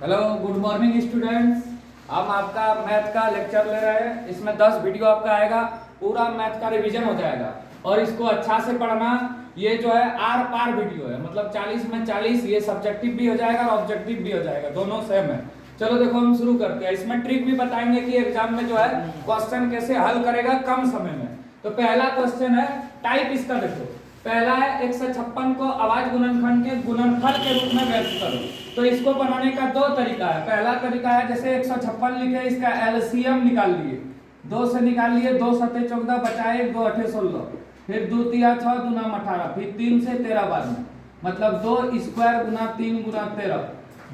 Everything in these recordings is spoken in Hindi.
Hello, good morning students. हम आपका मैथ का लेक्चर ले रहे हैं। इसमें 10 वीडियो आपका आएगा, पूरा मैथ का रिवीजन हो जाएगा और इसको अच्छा से पढ़ना। ये जो है आर पार वीडियो है, मतलब 40 में 40। ये सब्जेक्टिव भी हो जाएगा और ऑब्जेक्टिव भी हो जाएगा, दोनों सेम है। चलो देखो, हम शुरू करते हैं। इसमें ट्रिक भी बताएंगे कि एग्जाम में जो है क्वेश्चन कैसे हल करेगा कम समय में। तो पहला क्वेश्चन है, टाइप इसका देखो। पहला है 156 को अभाज्य गुणनखंड के गुणनफल के रूप में व्यक्त करो। तो इसको बनाने का दो तरीका है। पहला तरीका है, जैसे 156 लिखे, इसका एलसीएम निकाल लिए, 2 से निकाल लिए, 2 सते 14 बचाए 2 अठे 16, फिर 2 तिया 6 दूना 18, फिर 3 से 13 बार में, मतलब 2 स्क्वायर गुना 3 गुना 13,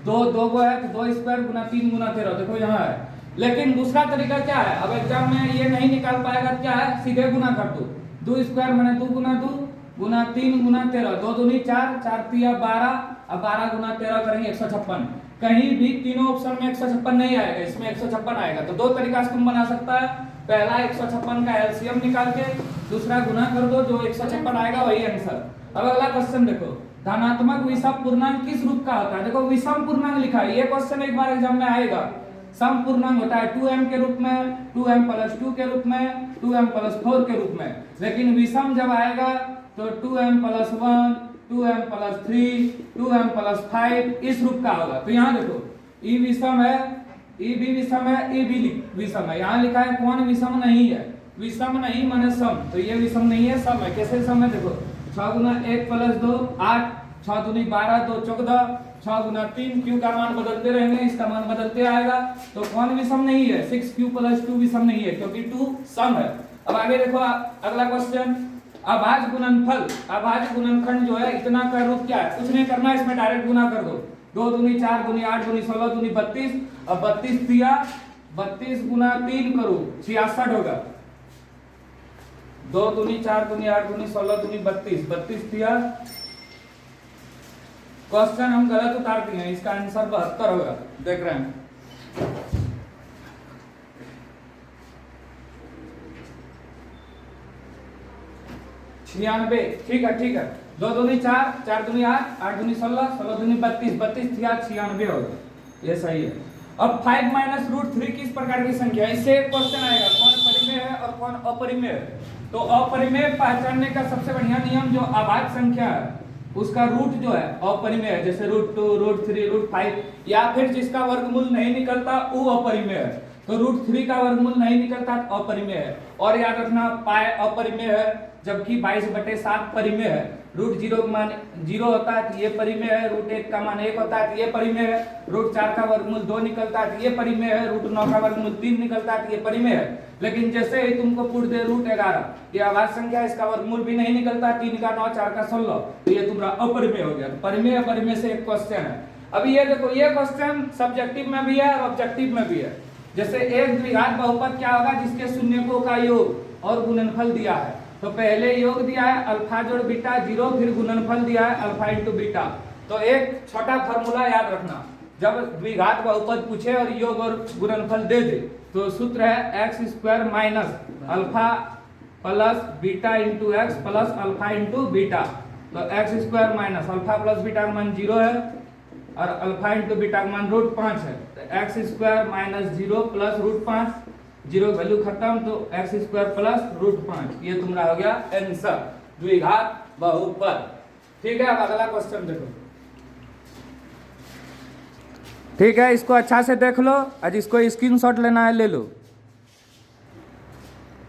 2 2 को है तो 2 स्क्वायर गुना 3 गुना 13, देखो यहाँ है। लेकिन दूसरा तरीका क्या है, अब एग्जाम में ये नहीं निकाल पाएगा, क्या है, सीधे गुना कर दो। 2 स्क्वायर मैंने 2 गुना 2 गुना 3 गुना 13, 2 दूनी 4, 4 तिया 12, अब 12 गुना 13 करेंगे 156। कहीं भी तीनों ऑप्शन में 156 नहीं आएगा, इसमें 156 आएगा। तो दो तरीका से तुम बना सकता है। पहला 156 का एलसीएम निकाल के, दूसरा गुना कर दो, जो 156 आएगा वही आंसर। अब अगला क्वेश्चन देखो, धनात्मक विषम पूर्णांक किस रूप का होता है। देखो विषम पूर्णांक लिखा है, ये क्वेश्चन एक बार एग्जाम में आएगा। सम पूर्णांक होता है 2m के रूप में, 2m + 2 के रूप में, 2m + 4 के रूप में। लेकिन विषम जब आएगा तो 2m + 1, 2m + 3, 2m + 5 इस रूप का होगा। तो यहाँ देखो, ई विषम है, ई भी विषम है, ई भी विषम है। यहाँ लिखा है कौन विषम नहीं है, विषम नहीं माने सम। तो ये विषम नहीं है, सम है। कैसे सम है देखो, 6 गुना 1 + 2 8, 6 दूनी 12, 2 14, 6 गुना 3, क्यू का मान बदलते रहेंगे, इसका मान बदलते आएगा। तो कौन विषम नहीं है, 6q + 2 विषम नहीं है, क्योंकि 2 सम है। अब आगे देखो, अगला क्वेश्चन, अभाज्य गुणनफल, अभाज्य गुणनखंड जो है, इतना का रूप क्या है, कुछ नहीं करना, इसमें डायरेक्ट गुना कर दो। 2 दूनी 4 दूनी 8 दूनी 16 दूनी 32, अब 32 दिया, 32 गुना 3 करो 66 होगा। 2 दूनी 4 दूनी 8 दूनी 16 दूनी 32, 32 दिया। क्वेश्चन हम गलत उतार दिए हैं, इसका आंसर 72 होगा। देख रहे हैं, छियानबे। ठीक है, ठीक है। 2 दूनी 4, 4 दूनी 8, 8 दूनी 16, 16 दूनी 32, 32 थिया 96 होगा, ये सही है। अब 5 - √3 किस प्रकार की संख्या है, इससे एक क्वेश्चन आएगा, कौन परिमेय है और कौन अपरिमेय है। तो अपरिमेय पहचानने का सबसे बढ़िया नियम, जो अभाज्य संख्या है उसका रूट जो है अपरिमेय है, जैसे √2, √3, √5, या फिर जिसका वर्गमूल नहीं निकलता वो अपरिमेय है। तो √3 का वर्गमूल नहीं निकलता तो अपरिमेय है। और याद रखना, पाई अपरिमेय है, जबकि 22/7 परिमेय है। √0 का मान 0 होता है तो ये परिमेय है, √1 का मान 1 होता है तो ये परिमेय है, √4 का वर्गमूल 2 निकलता है तो ये परिमेय है, √9 का वर्गमूल 3 निकलता है तो ये परिमेय है। लेकिन जैसे ही तुमको पूछ दे √11, ये अभाज्य संख्या, इसका वर्गमूल भी नहीं निकलता, 3 का 9, 4 का 16, तो ये तुम्हारा अपरिमेय हो गया। तो परिमेय अपरिमेय से एक क्वेश्चन है। अभी ये देखो, ये क्वेश्चन सब्जेक्टिव में भी है और ऑब्जेक्टिव में भी है। जैसे एक द्विघात बहुपद क्या होगा, जिसके शून्यकों का योग और गुणनफल दिया है। तो पहले योग दिया है अल्फा जोड़ बीटा 0, फिर गुणनफल दिया है अल्फा × बीटा। तो एक छोटा फॉर्मूला याद रखना, जब द्विघात बहुपद पूछे और योग और गुणनफल दे दे, तो सूत्र है x² - alpha plus beta × x plus alpha × beta. तो x² - अल्फा प्लस बीटा का मान 0 है और अल्फा × बीटा का मान √5 है। तो x² - 0 प्लस √5, 0 वैल्यू खत्म, तो x² प्लस √5, ये तुम्हारा हो गया आंसर, द्विघात बहुपद। ठीक है, अब अगला क्वेश्चन देखो। ठीक है, इसको अच्छा से देख लो, आज इसको स्क्रीनशॉट लेना है ले लो।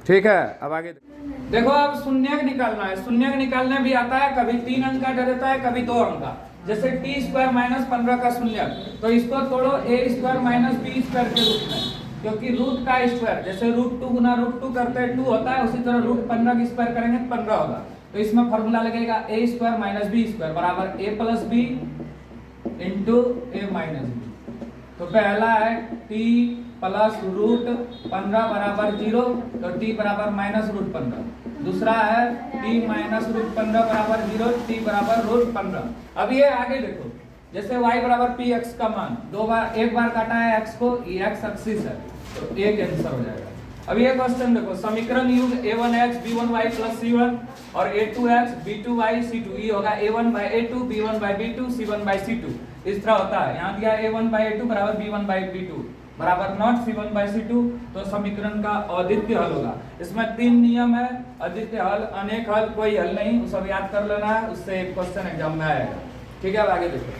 ठीक है, अब आगे देखो। अब शून्यक निकालना है। शून्यक निकालने भी आता है, कभी 3 अंक का दे देता है, कभी 2 अंक का। जैसे t² - 15 का शून्यक, तो इसको तोड़ो a² - b² के रूप में, क्योंकि रूट का स्क्वायर, जैसे √2 गुना √2 करते हैं 2 होता है, उसी तरह √15 की स्क्वायर करेंगे तो 15 होगा। तो इसमें फॉर्मूला लगेगा a² - b² बराबर a + b × a - b। तो पहला है t + √15 बराबर 0, तो t बराबर -√15। दूसरा है t - √15 बराबर 0, t बराबर √15। अब ये आगे देखो, जैसे y बराबर px का मान एक बार काटा है x को, ये x एक्सिस है, तो एक आंसर हो जाएगा। अब ये क्वेश्चन देखो, समीकरण युग a1x b1y + c1 और a2x b2y c2, ये होगा a1/a2 b1/b2 c1/c2। इस तरह होता है। यहाँ दिया a1/a2 बराबर b1/b2 बराबर नॉट c1/c2, तो समीकरण का अद्वितीय हल होगा। इसमें 3 नियम है, अद्वितीय हल, अनेक हल, कोई हल नहीं, वो सब याद कर लेना है, उससे एक क्वेश्चन एग्जाम में आएगा। ठीक है, अब आगे देखो।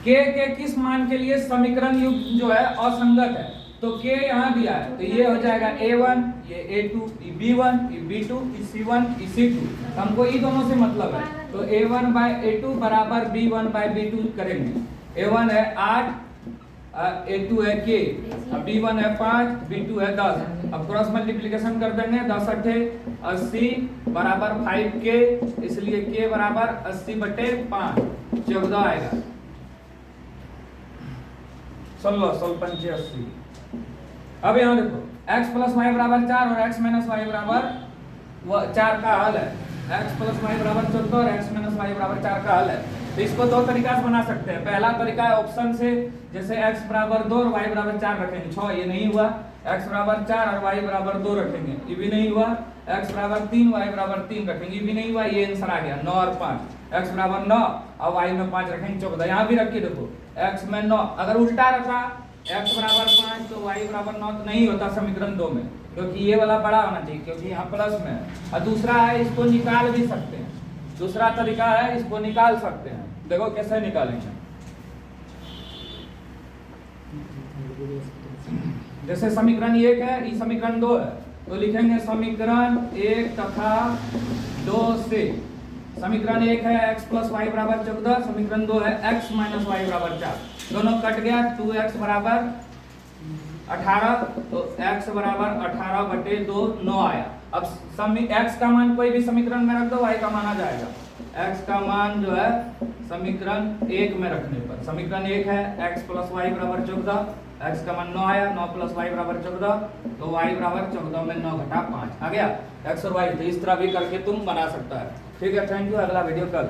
के किस मान के लिए समीकरण युग्म जो है असंगत है, तो के यहाँ दिया है, तो ये हो जाएगा a1, ये a2, ये b1, ये b2, ये c1, ये c2। हमको ये दोनों से मतलब है, तो a1/a2 बराबर b1/b2 करेंगे। a1 है 8, a2 है k, b1 है 5, b2 है 10। अब क्रॉस मल्टीप्लिकेशन कर देंगे, 10 8 80 बराबर 5k, इसलिए k बराबर 80/5, 14 आएगा। 16 80। अब यहाँ देखो x + y बराबर 4 और x - y बराबर 4 का हल है। x + y बराबर 14 और x - y बराबर 4 का हल है। तो इसको दो तरीका से बना सकते हैं। पहला तरीका है ऑप्शन से, जैसे x बराबर 2 और y बराबर 4 रखेंगे, 6 ये नहीं हुआ। x बराबर 4 और y बराबर 2 रखेंगे, ये भी नहीं हुआ। x बराबर 3, y बराबर 3 रखेंगे, ये भी नहीं हुआ। ये आंसर आ गया 9 और 5। x बराबर 9 और y में 5 रखेंगे, 14। यहाँ भी रखिए, देखो x में 9, अगर उल्टा रखा x बराबर 5 तो y बराबर 9 तो नहीं होता समीकरण 2 में, क्योंकि ये वाला बड़ा होना चाहिए, क्योंकि यहाँ प्लस में है। और दूसरा है, इसको निकाल भी सकते हैं। दूसरा तरीका है, इसको निकाल सकते हैं। देखो कैसे निकालेंगे। जैसे समीकरण 1 है, ये समीकरण 2 है, तो लिखेंगे समीकरण 1 तथा 2 से। समीकरण 1 है x + y बराबर 14, समीकरण 2 है x - y बराबर 4। दोनों कट गया, 2x बराबर 18, तो x बराबर 18/2 9 आया। अब x का मान कोई भी समीकरण में रख दो, y का मान आ जाएगा। x का मान जो है समीकरण 1 में रखने पर, समीकरण 1 है x + y बराबर 14, x का मान 9 आया, 9 + y बराबर 14, तो y बराबर 14 में 9 घटा 5 आ गया x और y। तो इस तरह भी करके तुम बना सकता है। ठीक है, थैंक यू। अगला वीडियो कल।